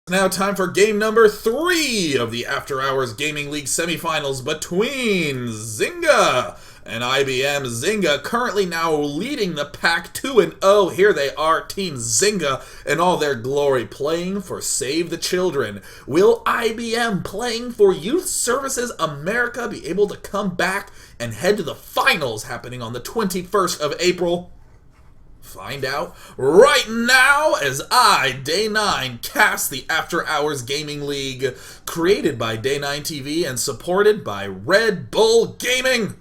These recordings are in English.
Now time for game number 3 of the After Hours Gaming League semifinals between Zynga and IBM. Zynga currently now leading the pack 2-0. Here they are, Team Zynga in all their glory, playing for Save the Children. Will IBM, playing for Youth Services America, be able to come back and head to the finals happening on the 21st of April? Find out right now as I, Day 9, cast the After Hours Gaming League, created by Day 9 TV and supported by Red Bull Gaming.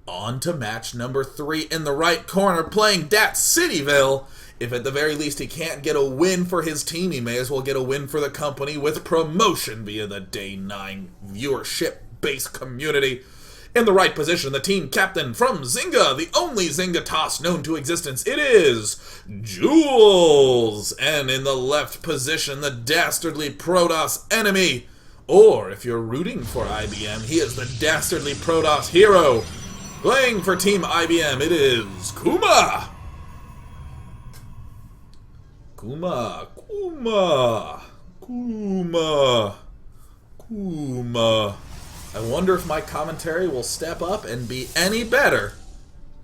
On to match number 3 in the right corner, playing Dat Cityville. If at the very least he can't get a win for his team, he may as well get a win for the company with promotion via the Day 9 viewership-based community. In the right position, the team captain from Zynga, the only Zynga toss known to existence, it is Jules. And in the left position, the dastardly Protoss enemy. Or, if you're rooting for IBM, he is the dastardly Protoss hero. Playing for Team IBM, it is Kuma. Kuma. I wonder if my commentary will step up and be any better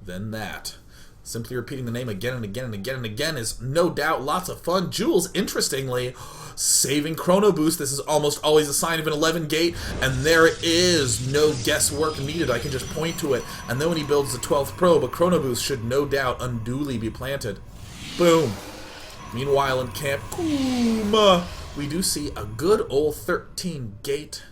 than that. Simply repeating the name again and again and again and again is no doubt lots of fun. Jules, interestingly, saving Chrono Boost. This is almost always a sign of an 11 gate, and there is no guesswork needed. I can just point to it. And then when he builds the 12th probe, a Chrono Boost should no doubt unduly be planted. Boom. Meanwhile, in Camp Kuma, we do see a good old 13 gate.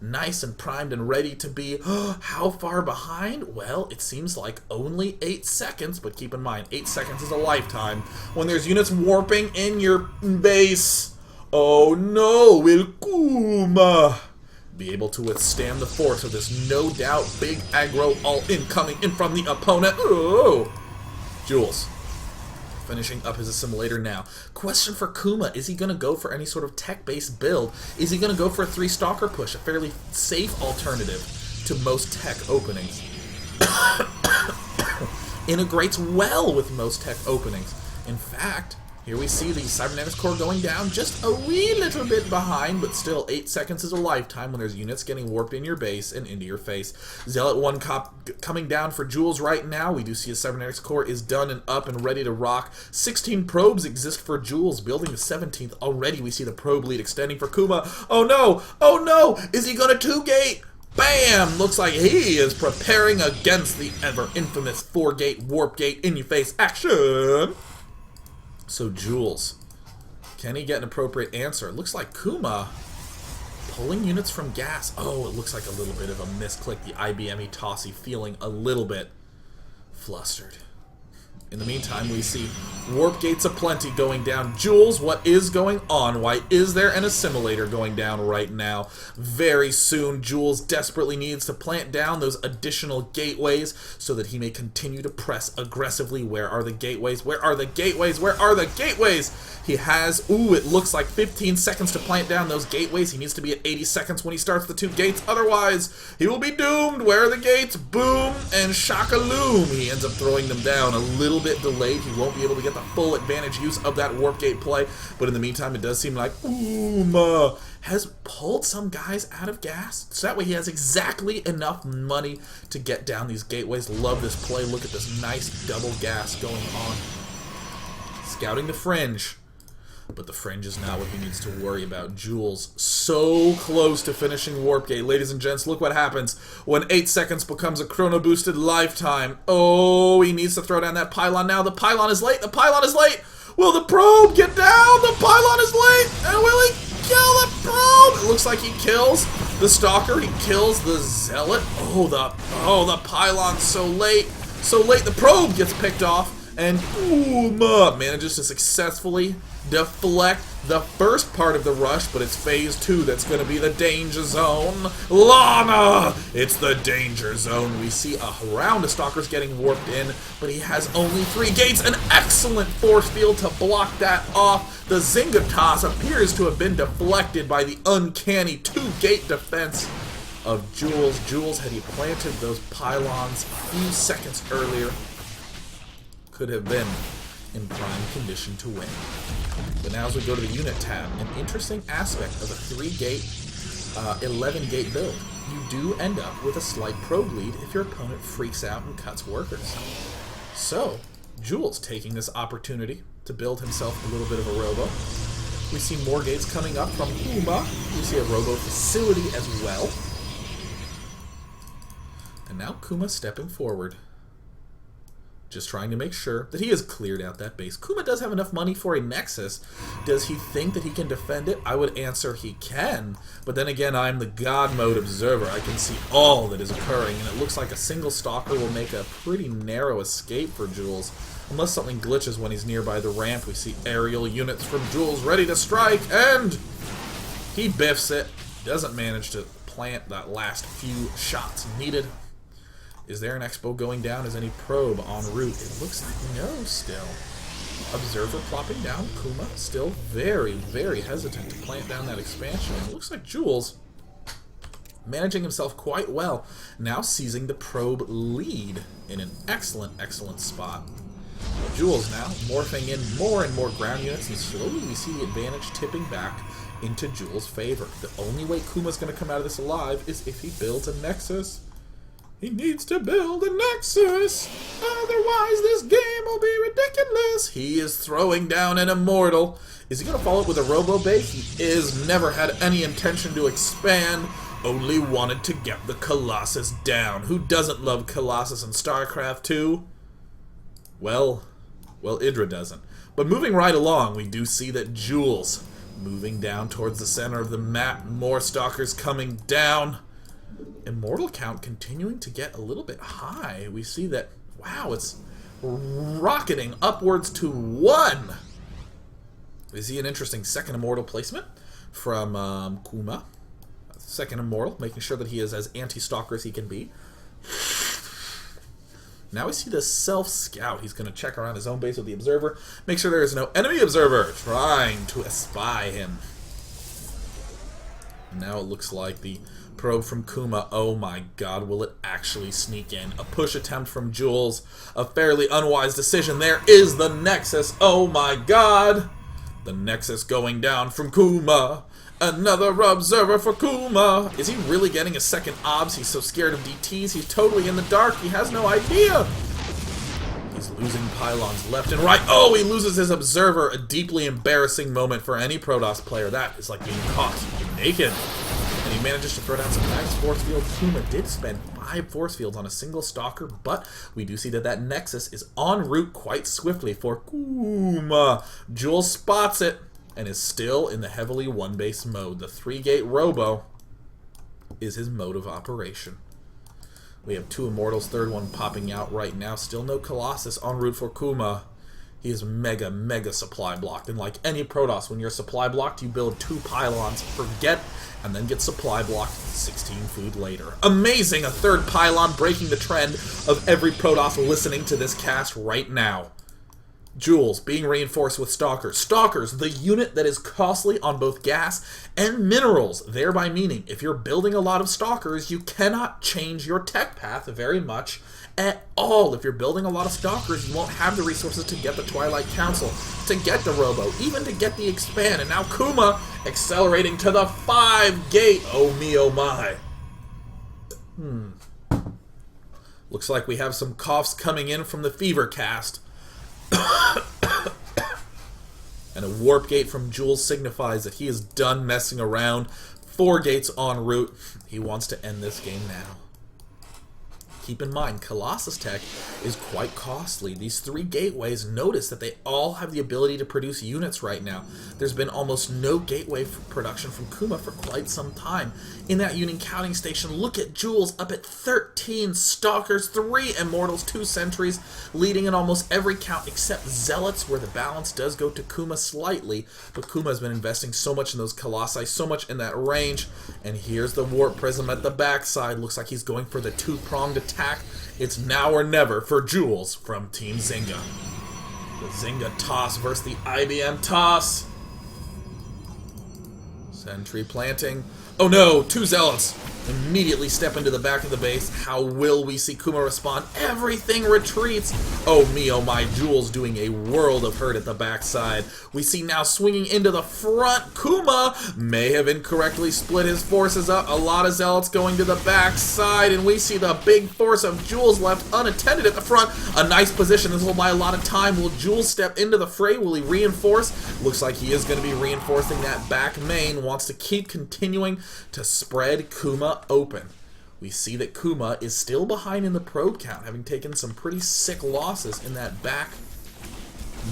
Nice and primed and ready to be. How far behind? Well, it seems like only 8 seconds, but keep in mind, 8 seconds is a lifetime. When there's units warping in your base, oh no, will Kuma be able to withstand the force of this no doubt big aggro all-in coming in from the opponent? Oh, Jules. Finishing up his assimilator now. Question for Kuma, is he going to go for any sort of tech-based build? Is he going to go for a 3 Stalker push, a fairly safe alternative to most tech openings? Integrates well with most tech openings. In fact, here we see the Cybernetics core going down just a wee little bit behind, but still 8 seconds is a lifetime when there's units getting warped in your base and into your face. Zealot 1 cop coming down for Jules right now. We do see a Cybernetics core is done and up and ready to rock. 16 probes exist for Jules, building the 17th. Already we see the probe lead extending for Kuma. Oh no! Oh no! Is he gonna 2-gate? Bam! Looks like he is preparing against the ever-infamous 4-gate warp gate in-your-face action. So Jules, can he get an appropriate answer? It looks like Kuma pulling units from gas. Oh, it looks like a little bit of a misclick. The IBM-y tossy feeling a little bit flustered. In the meantime, we see warp gates aplenty going down. Jules, what is going on? Why is there an assimilator going down right now? Very soon, Jules desperately needs to plant down those additional gateways so that he may continue to press aggressively. Where are the gateways? Where are the gateways? Where are the gateways? He has, it looks like 15 seconds to plant down those gateways. He needs to be at 80 seconds when he starts the 2 gates. Otherwise, he will be doomed. Where are the gates? Boom and shakaloom. He ends up throwing them down a little bit delayed. He won't be able to get the full advantage use of that warp gate play, but in the meantime it does seem like Uma has pulled some guys out of gas, so that way he has exactly enough money to get down these gateways. Love this play. Look at this nice double gas going on. Scouting the fringe, but the fringe is not what he needs to worry about. Jules so close to finishing warp gate. Ladies and gents, look what happens when 8 seconds becomes a chrono boosted lifetime. Oh, he needs to throw down that pylon now. The pylon is late. The pylon is late. Will the probe get down? The pylon is late. And will he kill the probe? It looks like he kills the stalker. He kills the zealot. Oh, the pylon's so late. So late the probe gets picked off. And Kuma manages to successfully deflect the first part of the rush, but it's phase 2 that's going to be the danger zone. Lana! It's the danger zone. We see a round of stalkers getting warped in, but he has only 3 gates. An excellent force field to block that off. The Zynga toss appears to have been deflected by the uncanny 2-gate defense of Jules. Jules, had he planted those pylons a few seconds earlier, could have been in prime condition to win. But now as we go to the unit tab, an interesting aspect of a 3-gate, 11-gate build. You do end up with a slight probe lead if your opponent freaks out and cuts workers. So, Jules taking this opportunity to build himself a little bit of a robo. We see more gates coming up from Kuma. We see a robo facility as well. And now Kuma stepping forward. Just trying to make sure that he has cleared out that base. Kuma does have enough money for a Nexus. Does he think that he can defend it? I would answer he can. But then again, I'm the God mode observer. I can see all that is occurring, and it looks like a single Stalker will make a pretty narrow escape for Jules. Unless something glitches when he's nearby the ramp. We see aerial units from Jules ready to strike, and he biffs it. Doesn't manage to plant that last few shots needed. Is there an expo going down? Is any probe en route? It looks like no still. Observer plopping down. Kuma still very, very hesitant to plant down that expansion. And it looks like Jules managing himself quite well. Now seizing the probe lead in an excellent, excellent spot. Jules now morphing in more and more ground units, and slowly we see the advantage tipping back into Jules' favor. The only way Kuma's going to come out of this alive is if he builds a Nexus. He needs to build a Nexus, otherwise this game will be ridiculous. He is throwing down an Immortal. Is he going to follow up with a Robo base? He is. Never had any intention to expand, only wanted to get the Colossus down. Who doesn't love Colossus in Starcraft 2? Well, Idra doesn't. But moving right along, we do see that Jules moving down towards the center of the map. More Stalkers coming down. Immortal count continuing to get a little bit high. We see that, wow, it's rocketing upwards to 1. We see an interesting second Immortal placement from Kuma. Second Immortal, making sure that he is as anti-Stalker as he can be. Now we see the Self-Scout. He's going to check around his own base with the Observer. Make sure there is no enemy Observer trying to espy him. And now it looks like the probe from Kuma. Oh my god, will it actually sneak in? A push attempt from Jules. A fairly unwise decision. There is the Nexus. Oh my god. The Nexus going down from Kuma. Another Observer for Kuma. Is he really getting a second OBS? He's so scared of DTs. He's totally in the dark. He has no idea. He's losing pylons left and right. Oh, he loses his Observer. A deeply embarrassing moment for any Protoss player. That is like being caught naked. And he manages to throw down some nice force fields. Kuma did spend 5 force fields on a single Stalker, but we do see that that Nexus is en route quite swiftly for Kuma. Jules spots it and is still in the heavily one-base mode. The 3-gate Robo is his mode of operation. We have 2 Immortals, third one popping out right now. Still no Colossus en route for Kuma. He is mega, mega supply blocked. And like any Protoss, when you're supply blocked, you build 2 pylons, forget, and then get supply blocked 16 food later. Amazing! A 3rd pylon breaking the trend of every Protoss listening to this cast right now. Jules being reinforced with Stalkers. Stalkers, the unit that is costly on both gas and minerals, thereby meaning if you're building a lot of Stalkers, you cannot change your tech path very much at all. If you're building a lot of Stalkers, you won't have the resources to get the Twilight Council, to get the Robo, even to get the Expand. And now Kuma accelerating to the 5-gate. Oh me, oh my. Looks like we have some coughs coming in from the Fever cast. And a warp gate from Jules signifies that he is done messing around. 4 gates en route. He wants to end this game now. Keep in mind, Colossus tech is quite costly. These 3 gateways, notice that they all have the ability to produce units right now. There's been almost no gateway production from Kuma for quite some time. In that unit counting station, look at Jules up at 13 Stalkers, 3 Immortals, 2 Sentries, leading in almost every count except Zealots, where the balance does go to Kuma slightly. But Kuma has been investing so much in those Colossi, so much in that range. And here's the Warp Prism at the backside. Looks like he's going for the 2-pronged attack. It's now or never for Jules from Team Zynga. The Zynga toss versus the IBM toss. Sentry planting. Oh no, 2 Zealots immediately step into the back of the base. How will we see Kuma respond? Everything retreats. Oh me, oh my, Jules doing a world of hurt at the backside. We see now swinging into the front. Kuma may have incorrectly split his forces up. A lot of Zealots going to the backside, and we see the big force of Jules left unattended at the front. A nice position. This will buy a lot of time. Will Jules step into the fray? Will he reinforce? Looks like he is going to be reinforcing that back main. Wants to keep continuing to spread Kuma open. We see that Kuma is still behind in the probe count, having taken some pretty sick losses in that back.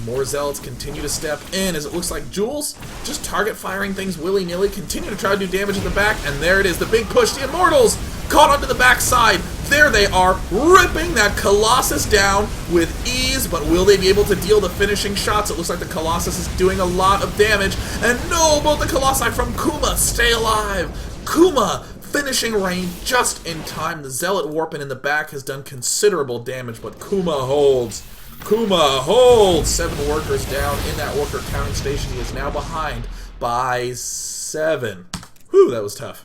More Zealots continue to step in as it looks like Jules just target firing things willy-nilly, continue to try to do damage at the back, and there it is, the big push. The Immortals caught onto the backside. There they are, ripping that Colossus down with ease, but will they be able to deal the finishing shots? It looks like the Colossus is doing a lot of damage, and no, both the Colossi from Kuma stay alive. Kuma finishing rain just in time. The Zealot Warpin in the back has done considerable damage, but Kuma holds. Kuma holds. 7 workers down in that worker counting station. He is now behind by 7. Whew, that was tough.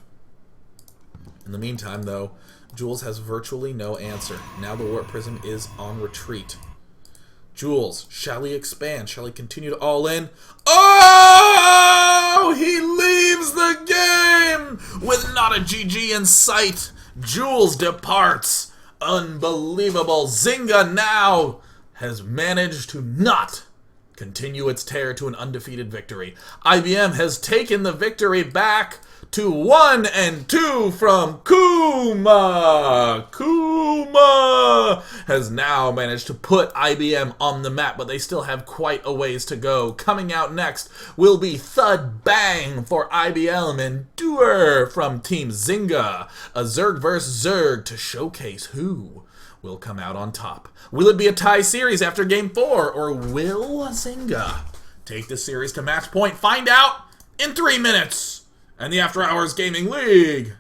In the meantime, though, Jules has virtually no answer. Now the Warp Prism is on retreat. Jules, shall he expand? Shall he continue to all in? Oh! He leaves the game with not a GG in sight. Jules departs. Unbelievable. Zynga now has managed to not continue its tear to an undefeated victory. IBM has taken the victory back to 1 and 2 from Kuma. Kuma has now managed to put IBM on the map, but they still have quite a ways to go. Coming out next will be Thud Bang for IBM and Doer from Team Zynga. A Zerg vs. Zerg to showcase who will come out on top. Will it be a tie series after Game 4, or will Zynga take the series to match point? Find out in 3 minutes. And the After Hours Gaming League